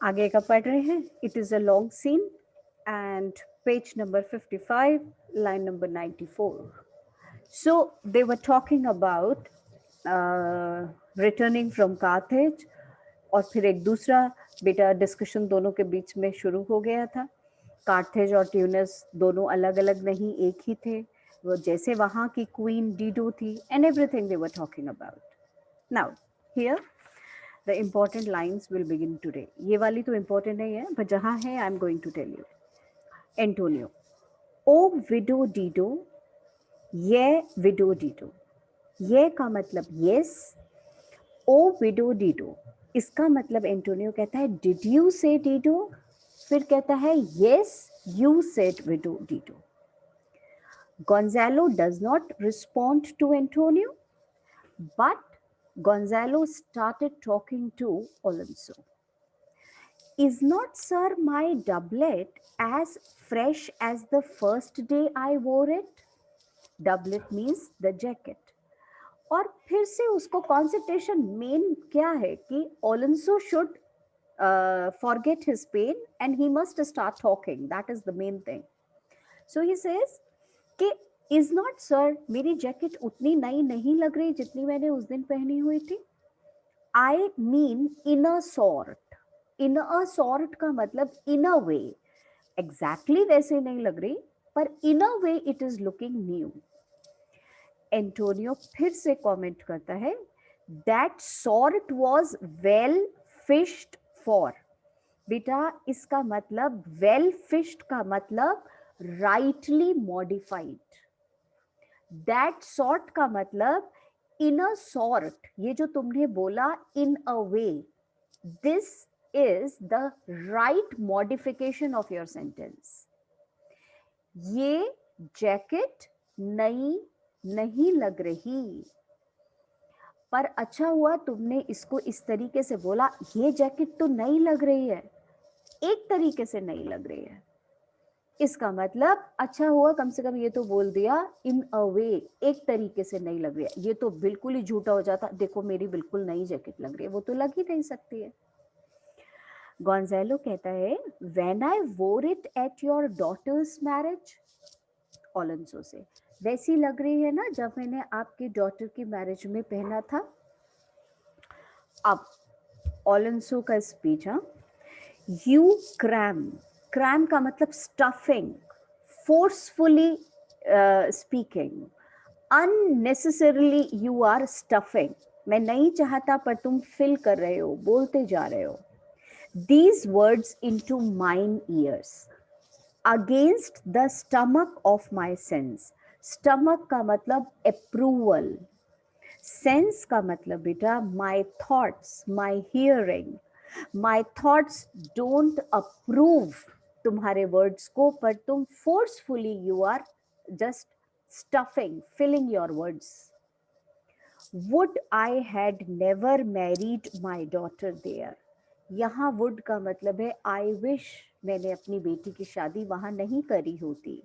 आगे का पढ़ रहे हैं. It is a long scene and page number 55, line number 94. So they were talking about returning from Carthage. और फिर एक दूसरा बेटा डिस्कशन दोनों के बीच में शुरू हो गया था. कार्थेज और ट्यूनिस दोनों अलग अलग नहीं, एक ही थे. वो जैसे वहाँ की क्वीन डीडो थी and everything they were talking about. Now here the important lines will begin today. ये वाली तो इम्पोर्टेंट नहीं है, बट जहाँ है I am going to tell you. Antonio. O widow Dido, ये विडो डीडो. ये का मतलब यस. ओ विडो डीडो, इसका मतलब एंटोनियो कहता है डिड यू से डीडो, फिर कहता है yes you said window Dido. Gonzalo does not respond to Antonio, but Gonzalo started talking to Alonso. Is not, sir, my doublet as fresh as the first day I wore it? Doublet means the jacket. और फिर से उसको concentration main क्या है कि ओलेंसो should forget his pain and he must start talking. That is the main thing. So he says कि is not, sir, मेरी jacket उतनी नई नहीं लग रही जितनी मैंने उस दिन पहनी हुई थी. I mean in a sort. In a sort का मतलब in a way. Exactly वैसे नहीं लग रही, पर in a way it is looking new. Antonio फिर से कमेंट करता है that sort was well fished for. बेटा इसका मतलब वेल फिश्ड का मतलब राइटली मॉडिफाइड. दैट सॉर्ट का मतलब इन अ सॉर्ट. ये जो तुमने बोला in a way, this is the right modification of your sentence. ये जैकेट नई नहीं लग रही, पर अच्छा हुआ तुमने इसको इस तरीके से बोला. ये जैकेट तो नई लग रही है, एक तरीके से नई लग रही है. इसका मतलब अच्छा हुआ कम से कम ये तो बोल दिया इन अ वे, एक तरीके से नई लग रही है. ये तो बिल्कुल ही झूठा हो जाता, देखो मेरी बिल्कुल नई जैकेट लग रही है, वो तो लग ही नहीं सकती है. गोंजालो कहता है when I wore it at your daughter's marriage. ओलेंसो से वैसी लग रही है ना जब मैंने आपकी डॉटर की मैरिज में पहना था. अब ओलेंसो का स्पीच. You cram. क्रैम का मतलब stuffing, forcefully speaking, unnecessarily you are stuffing. मैं नहीं चाहता पर तुम फिल कर रहे हो, बोलते जा रहे हो. These words into mine ears against the stomach of my sense. Stomach का मतलब अप्रूवल, सेंस का मतलब बेटा my thoughts, my hearing. My thoughts don't approve तुम्हारे वर्ड्स को, पर तुम forcefully you are just stuffing, filling your words. Would I had never married my daughter there. यहाँ वुड का मतलब है आई विश मैंने अपनी बेटी की शादी वहां नहीं करी होती.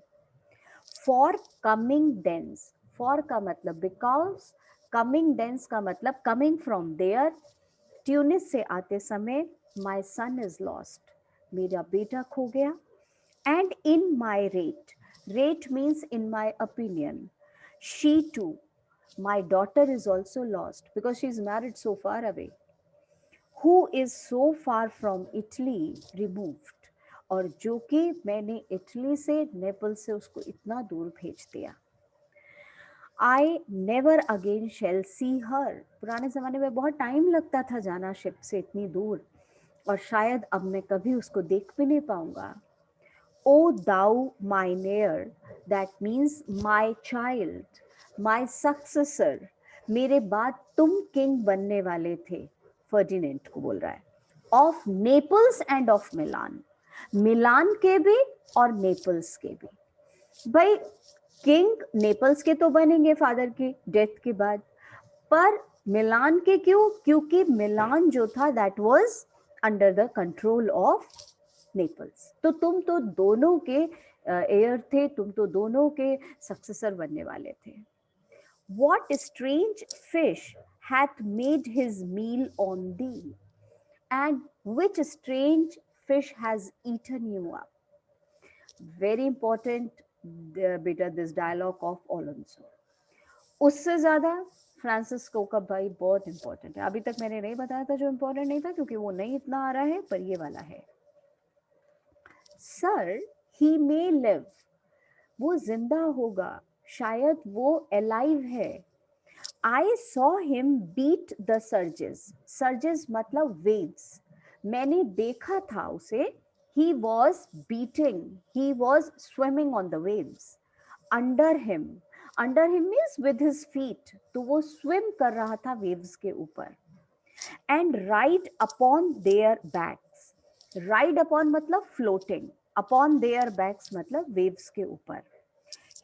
फॉर कमिंग देंस, फॉर का मतलब बिकॉज, कमिंग देंस का मतलब कमिंग फ्रॉम देयर. ट्यूनिस से आते समय माई सन इज लॉस्ट, मेरा बेटा खो गया. And in my rate, rate means in my opinion. She too, my daughter is also lost because she is married so far away. Who is so far from Italy removed, और जो कि मैंने Italy से, nipple से उसको इतना दूर भेज दिया. I never again shall see her. पुराने ज़माने में बहुत टाइम लगता था जाना शिप से इतनी दूर, और शायद अब मैं कभी उसको देख भी नहीं पाऊंगा. O thou mine heir, that means my child, my successor. मेरे बाद तुम किंग बनने वाले थे, फर्डिनेंड को बोल रहा है. Of Naples and of Milan, Milan के भी और नेपल्स के भी. भाई किंग नेपल्स के तो बनेंगे फादर की डेथ के बाद, पर मिलान के क्यों? क्योंकि मिलान जो था that was under the control of Naples. तो तुम तो दोनों के एयर थे, तुम तो दोनों के सक्सेसर बनने वाले थे. What strange fish hath made his meal on thee? and which strange fish has eaten you up? Very important, बेटा, this dialogue of Alonso. उससे ज्यादा फ्रांसिस्को का भाई बहुत इंपॉर्टेंट है. अभी तक मैंने नहीं बताया था जो इंपॉर्टेंट नहीं था, क्योंकि वो नहीं इतना आ रहा है, पर ये वाला है. सर, ही मे लिव, वो जिंदा होगा, शायद वो अलाइव है. I saw him beat the surges. Surges मतलब वेव्स. मैंने देखा था उसे. He was beating, he was swimming on the waves. Under him, under him means with his feet. तो वो स्विम कर रहा था वेव्स के ऊपर. And ride upon their backs. Ride upon मतलब फ्लोटिंग, अपॉन देयर बैक्स मतलब वेव्स के ऊपर.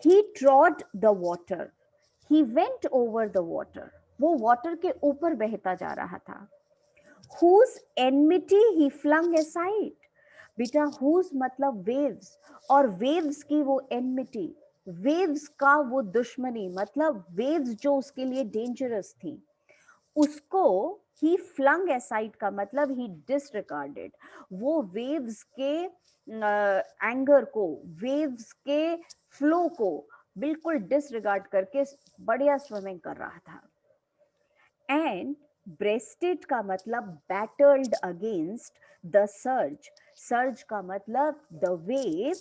He trod the water, he went over the water. वो वाटर के ऊपर बहता जा रहा था. whose enmity he flung aside. बेटा, whose मतलब waves, और waves की वो enmity, waves का वो दुश्मनी, मतलब waves जो उसके लिए dangerous थी, उसको he flung aside का मतलब he disregarded. वो waves के एंगर को, waves के फ्लो को बिल्कुल डिसरिगार्ड करके बढ़िया स्विमिंग कर रहा था. एंड ब्रेस्टेड का मतलब battled against the surge. Surge का मतलब the wave.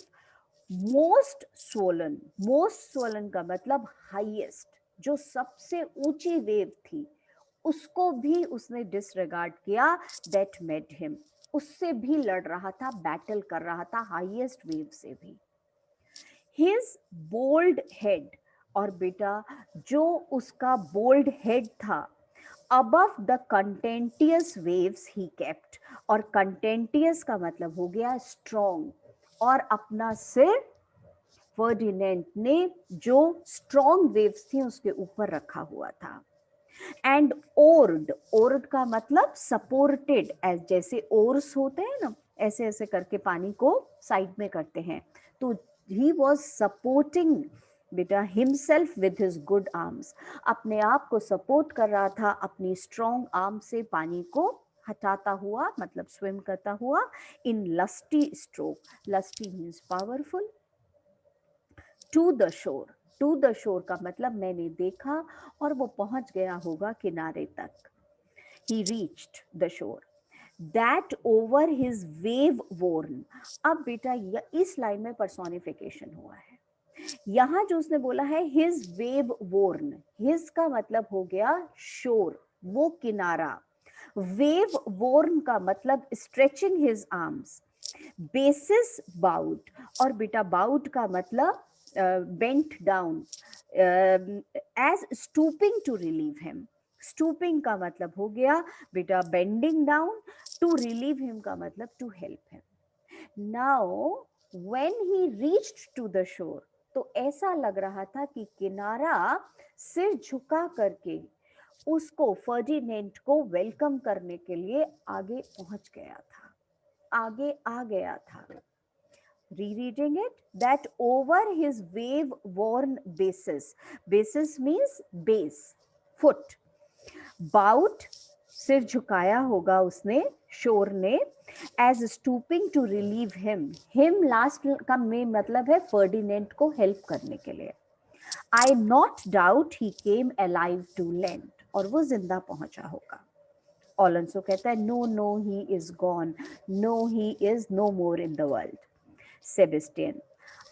Most swollen, most swollen का मतलब हाईएस्ट, जो सबसे ऊंची वेव थी, उसको भी उसने डिसरिगार्ड किया. दैट मेड हिम, उससे भी लड़ रहा था, बैटल कर रहा था हाईएस्ट वेव से भी. हिज बोल्ड हेड, और बेटा जो उसका बोल्ड हेड था, above the contentious waves he kept. और contentious का मतलब हो गया strong, और अपना सिर फर्डिनेंड ने जो स्ट्रॉन्ग वेव्स थी उसके ऊपर रखा हुआ था. एंड ओर्ड, ओर्ड का मतलब सपोर्टेड, एज जैसे ओर्स होते हैं ना, ऐसे ऐसे करके पानी को साइड में करते हैं. तो ही वॉज सपोर्टिंग बेटा himself with his good arms. अपने आप को सपोर्ट कर रहा था अपनी स्ट्रॉन्ग आर्म से, पानी को हटाता हुआ, मतलब स्विम करता हुआ. In lusty stroke, lusty means powerful. To the shore, to the shore का मतलब मैंने देखा, और वो पहुंच गया होगा किनारे तक. ही reached the shore. That over his wave worn. अब बेटा इस लाइन में पर्सोनिफिकेशन हुआ है. यहां जो उसने बोला है हिज वेव वोर्न, हिज का मतलब हो गया शोर, वो किनारा. वेव वोर्न का मतलब stretching his arms. Basis bowed, और बेटा बाउड का मतलब bent down, as stooping to relieve him. Stooping का मतलब हो गया बेटा bending down. To relieve him का मतलब to help him. Now when he reached to the shore, तो ऐसा लग रहा था कि किनारा सिर झुका करके उसको, फर्डिनेंड को वेलकम करने के लिए आगे पहुंच गया था, आगे आ गया था. Rereading it, that over his wave-worn basis. Basis means base, foot. Bowed, सिर झुकाया होगा उसने, शोर ने. As stooping to relieve him. Him last का में मतलब है फर्डिनेंड को हेल्प करने के लिए. I not doubt he came alive to lend. और वो जिंदा पहुंचा होगा. ऑलंसो कहता है no no he is gone, no he is no more in the world. Sebastian.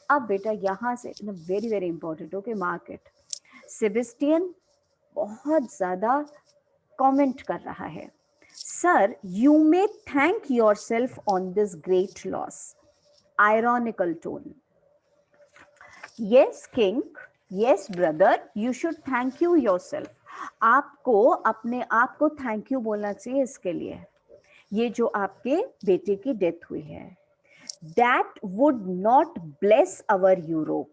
अब बेटा यहां से very very important, okay, market. Sebastian बहुत ज्यादा कमेंट कर रहा है. Sir, you may thank yourself on this great loss. Ironical tone. Yes king, yes brother, you should thank you yourself. आपको अपने आप को थैंक यू बोलना चाहिए इसके लिए, ये जो आपके बेटे की डेथ हुई है. That would not bless our Europe.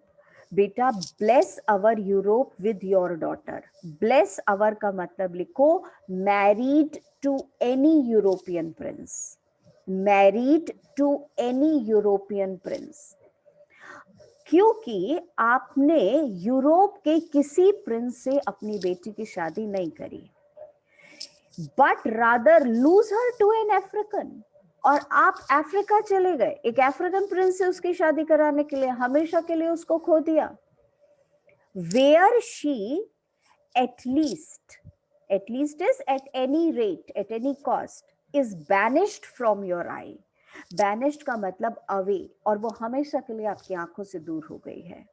बेटा bless our Europe with your daughter. Bless our का मतलब लिखो married to any European prince. Married to any European prince. क्योंकि आपने यूरोप के किसी प्रिंस से अपनी बेटी की शादी नहीं करी. but rather lose her to an African. और आप अफ्रीका चले गए, एक अफ्रीकन प्रिंस से उसकी शादी कराने के लिए, हमेशा के लिए उसको खो दिया. Where she at least is at any rate, at any cost, is banished from your eye. Banished का मतलब away, और वो हमेशा के लिए आपकी आंखों से दूर हो गई है.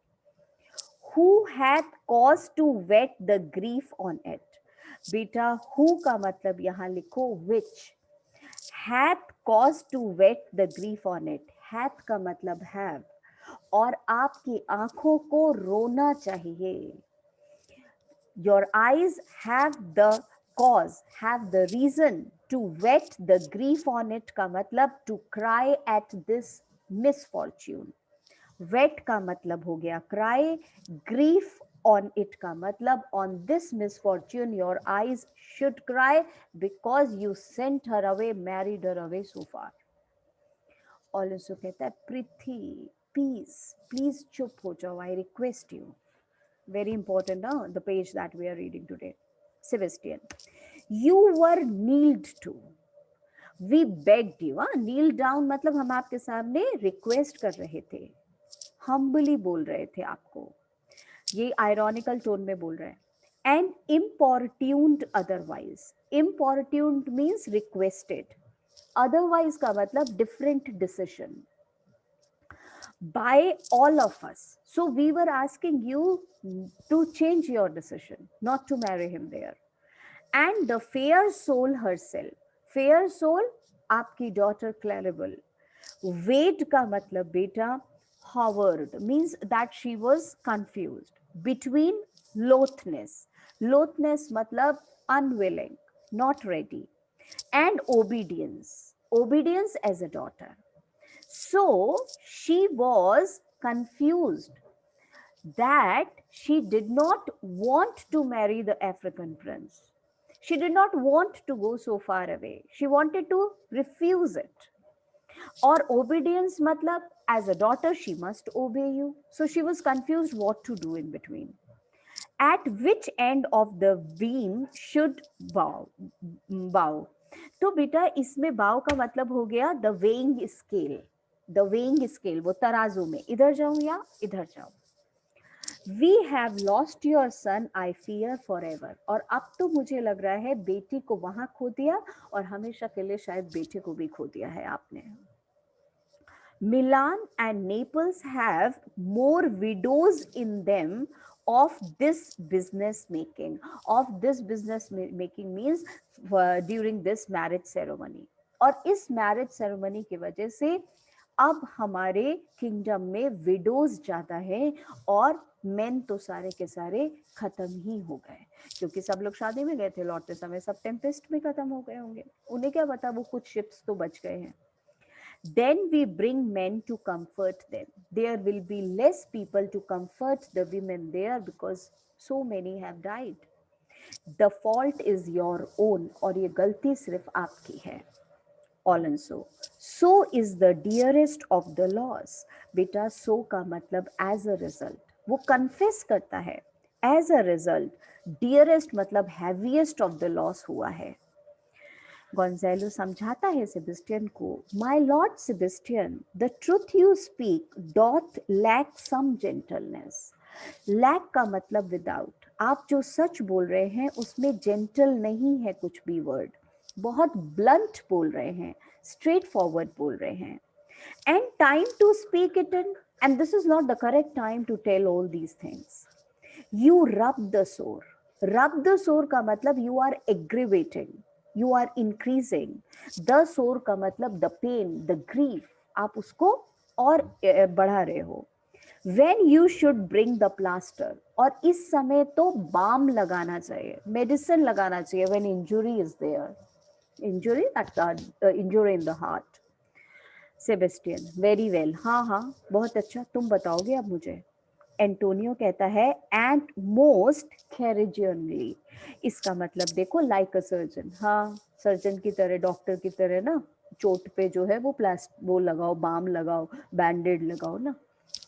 Who hath cause to wet the grief on it? बेटा who का मतलब यहाँ लिखो which. Hath cause to wet the grief on it. Hath का मतलब have, और आपकी आंखों को रोना चाहिए. Your eyes have the cause, have the reason to wet the grief on it का मतलब to cry at this misfortune. Wet का मतलब हो गया cry, grief on it का मतलब on this misfortune your eyes should cry because you sent her away, married her away so far. Also कहता है पृथ्वी प्लीज चुप हो जाओ, I request you. Very important, the page that we are reading today. Sebastian, you were kneeled to. We begged you. Kneel down मतलब हम आपके सामने request कर रहे थे, हम्बली बोल रहे थे आपको. ये आयरॉनिकल टोन में बोल रहे हैं. And importuned otherwise. Importuned means requested. Otherwise का मतलब different decision. By all of us. So we were asking you to change your decision, not to marry him there. And the fair soul herself, fair soul, आपकी daughter Claribel. Wait का मतलब बेटा hovered, means that she was confused between lothness. Lothness मतलब unwilling, not ready, and obedience. Obedience as a daughter. So she was confused that she did not want to marry the African prince. She did not want to go so far away. She wanted to refuse it. Or obedience matlab as a daughter she must obey you. So she was confused what to do in between. At which end of the beam should bow. तो बेटा इसमें bow का मतलब हो गया the weighing scale. The weighing scale, वो तराजू में इधर जाऊं या इधर जाऊं. We have lost your son, I fear forever. और अब तो मुझे लग रहा है बेटी को वहां खो दिया और हमेशा के लिए शायद बेटे को भी खो दिया है आपने. Milan and Naples have more widows in them of this business making. Of this business making means during this marriage ceremony. और इस मैरिज सेरेमनी की वजह से अब हमारे किंगडम में विडोज ज्यादा है और मेन तो सारे के सारे खत्म ही हो गए, क्योंकि सब लोग शादी में गए थे, लौटते समय सब टेम्पेस्ट में खत्म हो गए होंगे. उन्हें क्या पता, वो कुछ शिप्स तो बच गए हैं. Then we bring men to comfort them. There will be less people to comfort the women there because so many have died. The fault is your own, और ये गलती सिर्फ आपकी है. Alonso, so is the dearest of the loss. बेटा so का मतलब as a result. वो confess करता है. As a result, dearest मतलब heaviest of the loss हुआ है. Gonzalo समझाता है सेबेस्टियन को, My Lord Sebastian, the truth you speak doth lack some gentleness. Lack का मतलब without. आप जो सच बोल रहे हैं उसमें gentle नहीं है कुछ भी word. बहुत blunt बोल रहे हैं, straight forward बोल रहे हैं. And time to speak it in, and this is not the correct time to tell all these things. You rub the sore. Rub the sore का मतलब you are aggravating. You are increasing. The sore का मतलब the pain, the grief. आप उसको और बढ़ा रहे हो. When you should bring the plaster. और इस समय तो balm लगाना चाहिए, medicine लगाना चाहिए when injury is there. Injury, that injury in the heart. Sebastian, very well. हाँ हाँ बहुत अच्छा, तुम बताओगे अब मुझे. एंटोनियो कहता है एंड मोस्ट कैरिजियनली. इसका मतलब देखो लाइक अ सर्जन. हाँ, सर्जन की तरह, डॉक्टर की तरह ना, चोट पे जो है वो वो लगाओ, बाम लगाओ, बैंडेड लगाओ ना.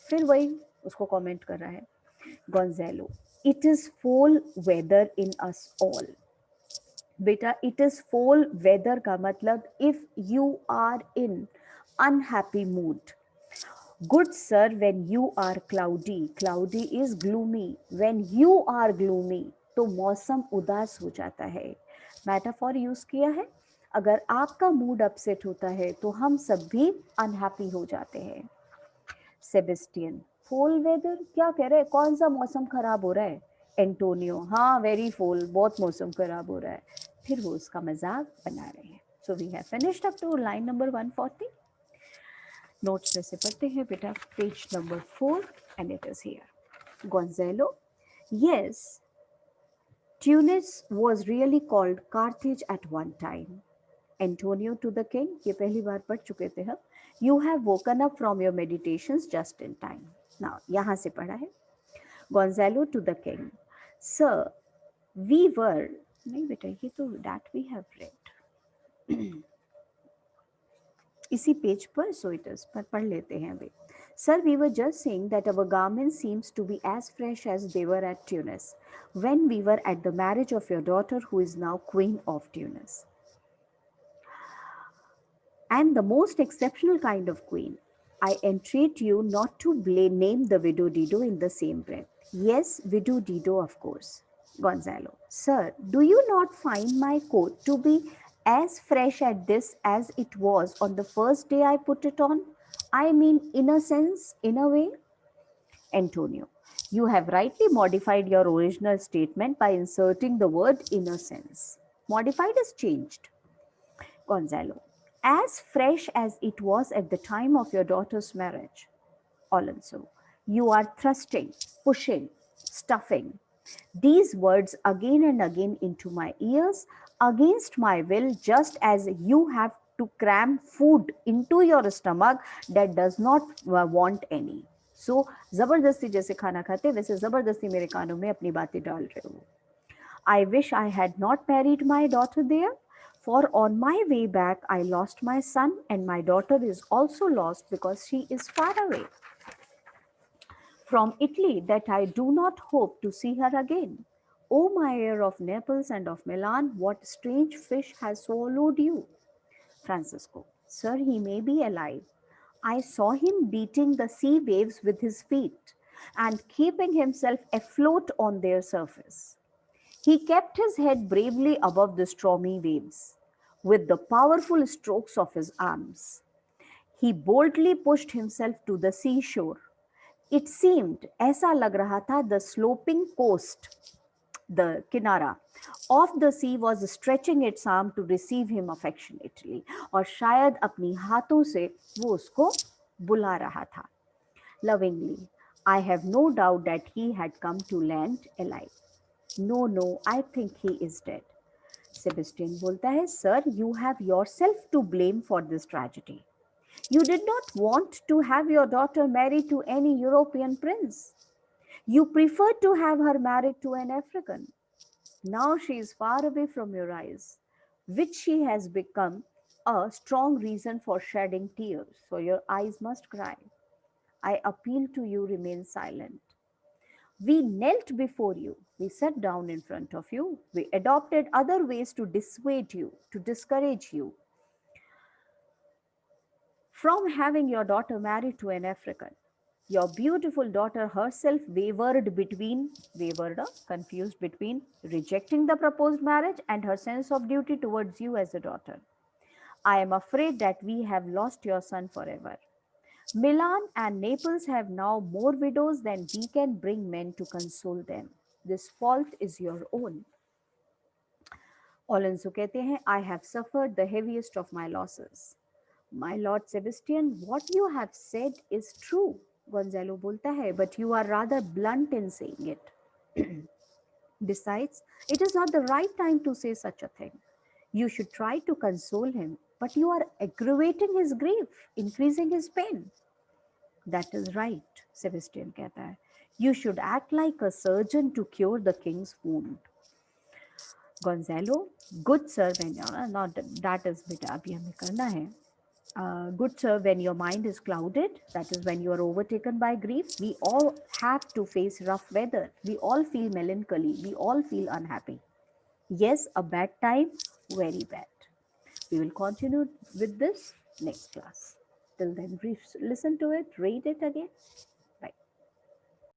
फिर वही उसको कमेंट कर रहा है Gonzalo. It is full weather in us all. बेटा, it is foul weather का मतलब if you are in unhappy mood. Good sir, when you are cloudy, cloudy is gloomy. When you are gloomy, तो मौसम उदास हो जाता है. Metaphor use किया है. अगर आपका मूड अपसेट होता है तो हम सब भी अनहैप्पी हो जाते हैं. सेबेस्टियन, फोल वेदर क्या कह रहे हैं? कौन सा मौसम खराब हो रहा है? एंटोनियो, हाँ वेरी फोल, बहुत मौसम खराब हो रहा है. फिर वो उसका मजाक बना रहे हैं. So we have finished up to line number 140. Notes में से पढ़ते हैं बेटा, page number 4 and it is here. Gonzalo, yes, Tunis was really called Carthage at one time. Antonio to the king, ये पहली बार पढ़ चुके थे हम. You have woken up from your meditations just in time. Now यहाँ से पढ़ा है. Gonzalo to the king, sir, we were, नहीं बेटा ये तो that we have read. इसी पेज पर, so it is, पर पढ़ लेते हैं अभी. Sir, we were just saying that our garments seems to be as fresh as they were at Tunis, when we were at the marriage of your daughter, who is now Queen of Tunis. And the most exceptional kind of queen. I entreat you not to name the widow Dido in the same breath. Yes, widow Dido, of course. Gonzalo, sir, do you not find my coat to be as fresh at this as it was on the first day I put it on? I mean, in a sense, in a way. Antonio, you have rightly modified your original statement by inserting the word innocence. Modified is changed. Gonzalo, as fresh as it was at the time of your daughter's marriage. Alonso, you are thrusting, pushing, stuffing these words again and again into my ears against my will, just as you have to cram food into your stomach that does not want any. So, जबरदस्ती जैसे खाना खाते वैसे जबरदस्ती मेरे कानों में अपनी बातें डाल रहे हो. I wish I had not married my daughter there, for on my way back I lost my son, and my daughter is also lost because she is far away from Italy, that I do not hope to see her again. O my heir of Naples and of Milan, what strange fish has swallowed you? Francisco, sir, he may be alive. I saw him beating the sea waves with his feet and keeping himself afloat on their surface. He kept his head bravely above the stormy waves with the powerful strokes of his arms. He boldly pushed himself to the seashore. It seemed, ऐसा लग रहा था, the sloping coast, the kinara of the sea was stretching its arm to receive him affectionately, और शायद अपनी हाथों से वो उसको बुला रहा था. Lovingly, I have no doubt that he had come to land alive. No, no, I think he is dead. Sebastian बोलता है, sir, you have yourself to blame for this tragedy. You did not want to have your daughter married to any European prince. You preferred to have her married to an African. Now she is far away from your eyes, which she has become a strong reason for shedding tears. So your eyes must cry. I appeal to you, remain silent. We knelt before you. We sat down in front of you. We adopted other ways to dissuade you, to discourage you from having your daughter married to an African. Your beautiful daughter herself confused between rejecting the proposed marriage and her sense of duty towards you as a daughter. I am afraid that we have lost your son forever. Milan and Naples have now more widows than we can bring men to console them. This fault is your own. Alonso कहते हैं, I have suffered the heaviest of my losses. My Lord Sebastian, what you have said is true. Gonzalo बोलता है, but you are rather blunt in saying it. Besides, it is not the right time to say such a thing. You should try to console him, but you are aggravating his grief, increasing his pain. That is right, Sebastian कहता है. You should act like a surgeon to cure the king's wound. Gonzalo, good sir, when not that is बेटा अभी हमें करना है. Good sir, when your mind is clouded, that is when you are overtaken by grief, we all have to face rough weather. We all feel melancholy. We all feel unhappy. Yes, a bad time, very bad. We will continue with this next class. Till then, listen to it, read it again.